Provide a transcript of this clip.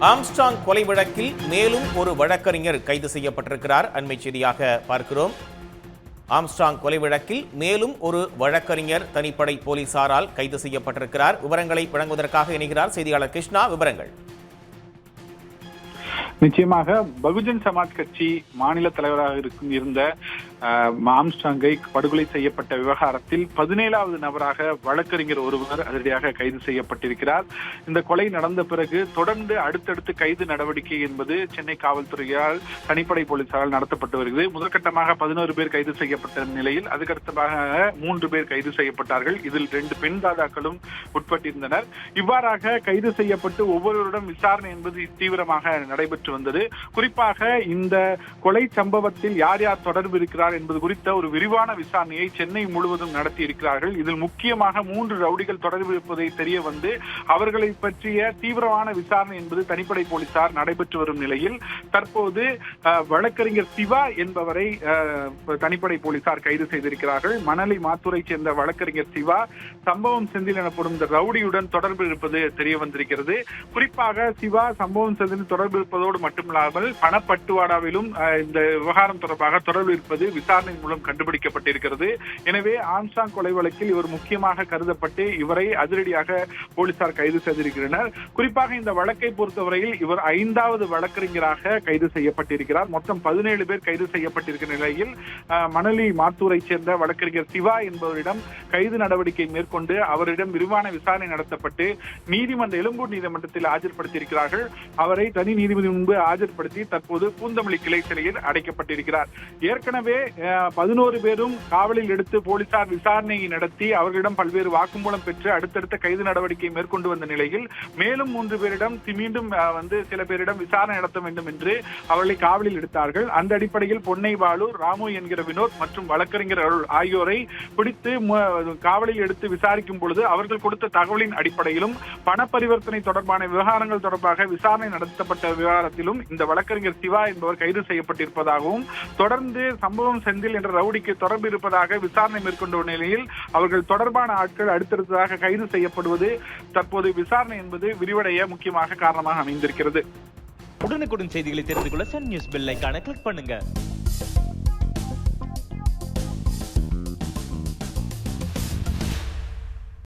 Armstrong கொலை வழக்கில் மேலும் ஒரு வழக்கறிஞர் கைது செய்யப்பட்டிருக்கிறார். அண்மை செய்தியாக பார்க்கிறோம். ஆம்ஸ்ட்ராங் கொலை வழக்கில் மேலும் ஒரு வழக்கறிஞர் தனிப்படை போலீசாரால் கைது செய்யப்பட்டிருக்கிறார். விவரங்களை வழங்குவதற்காக இணைகிறார் செய்தியாளர் கிருஷ்ணா. விவரங்கள். நிச்சயமாக பகுஜன் சமாஜ் கட்சி மாநில தலைவராக இருந்த ஆம்ஸ்ட்ராங்கை படுகொலை செய்யப்பட்ட விவகாரத்தில் 17வது நபராக வழக்கறிஞர் ஒருவர் அதிரடியாக கைது செய்யப்பட்டிருக்கிறார். இந்த கொலை நடந்த பிறகு தொடர்ந்து அடுத்தடுத்து கைது நடவடிக்கை என்பது சென்னை காவல்துறையால் தனிப்படை போலீசாரால் நடத்தப்பட்டு வருகிறது. முதற்கட்டமாக 11 பேர் கைது செய்யப்பட்ட நிலையில் அதுக்கடுத்தமாக 3 பேர் கைது செய்யப்பட்டார்கள். இதில் 2 பெண் தாதாக்களும் உட்பட்டிருந்தனர். இவ்வாறாக கைது செய்யப்பட்டு ஒவ்வொருவரிடம் விசாரணை என்பது தீவிரமாக நடைபெற்று வந்தது. குறிப்பாக இந்த கொலை சம்பவத்தில் யார் யார் தொடர்பு இருக்கிறார் என்பது குறித்த ஒரு விரிவான விசாரணையை சென்னை முழுவதும் நடத்தி இருக்கிறார்கள். இதில் முக்கியமாக 3 ரவுடிகள் தொடர்பு இருப்பதை தெரிய வந்து அவர்களை பற்றிய தீவிரமான விசாரணை என்பது தனிப்படை போலீசார் நடைபெற்று வரும் நிலையில் தற்போது வழக்கறிஞர் சிவா என்பவரை தனிப்படை போலீசார் கைது செய்திருக்கிறார்கள். மணலி மாத்தூரை சேர்ந்த வழக்கறிஞர் சிவா சம்பவம் செந்தில் எனப்படும் இந்த ரவுடியுடன் தொடர்பு இருப்பது தெரிய வந்திருக்கிறது. குறிப்பாக சிவா சம்பவம் செந்தில் தொடர்பு இருப்பதோடு மட்டுமில்லாமல் பணப்பட்டுவாடாவிலும் இந்த விவகாரம் தொடர்பாக தொடர்பு இருப்பது விசாரணை மூலம் கண்டுபிடிக்கப்பட்டிருக்கிறது. எனவே ஆம்ஸ்ட்ராங் கொலை வழக்கில் இவர் முக்கியமாக கருதப்பட்டு இவரை அதிரடியாக போலீசார் கைது செய்திருக்கிறனர். குறிப்பாக இந்த வழக்கை பொறுத்தவரையில் இவர் 5வது வழக்கறிஞராக கைது செய்யப்பட்டிருக்கிறார். மொத்தம் 17 பேர் கைது செய்யப்பட்டிருக்கிற நிலையில் மணலி மாத்தூரை சேர்ந்த வழக்கறிஞர் சிவா என்பவரிடம் கைது நடவடிக்கை மேற்கொண்டு அவரிடம் விரிவான விசாரணை நடத்தப்பட்டு எழும்பூர் நீதிமன்றத்தில் ஆஜர்படுத்தியிருக்கிறார்கள். அவரை தனி நீதிபதி முன்பு ஆஜர்படுத்தி தற்போது பூந்தமல்லி கிளை சிறையில் அடைக்கப்பட்டிருக்கிறார். ஏற்கனவே 11 பேரும் காவலில் எடுத்து போலீசார் விசாரணையை நடத்தி அவர்களிடம் பல்வேறு வாக்குமூலம் பெற்று அடுத்தடுத்த கைது நடவடிக்கை மேற்கொண்டு வந்த நிலையில் மேலும் 3 பேரிடம் மீண்டும் சில பேரிடம் விசாரணை நடத்த வேண்டும் என்று அவர்களை காவலில் எடுத்தார்கள். அந்த அடிப்படையில் பொன்னை பாலு, ராமு என்கிற வினோத் மற்றும் வழக்கறிஞர் அருள் ஆகியோரை பிடித்து காவலில் எடுத்து விசாரிக்கும் பொழுது அவர்கள் கொடுத்த தகவலின் அடிப்படையிலும் பண பரிவர்த்தனை தொடர்பான விவகாரங்கள் தொடர்பாக விசாரணை நடத்தப்பட்ட விவகாரத்திலும் இந்த வழக்கறிஞர் சிவா என்பவர் கைது செய்யப்பட்டிருப்பதாகவும் தொடர்ந்து சம்பவம் செந்தில் என்ற ரவுடிக்கு தொடர்பு இருப்பதாக விசாரணை மேற்கொண்ட நிலையில் அவர்கள் தொடர்பான ஆட்கள் அடுத்தடுத்ததாக கைது செய்யப்படுவது தற்போது விசாரணை என்பது விரிவடைய முக்கியமாக காரணமாக அமைந்திருக்கிறது. உடனுக்குடன் செய்திகளை தெரிந்து கொள்ள சன் நியூஸ் பெல் ஐகானை கிளிக் பண்ணுங்க.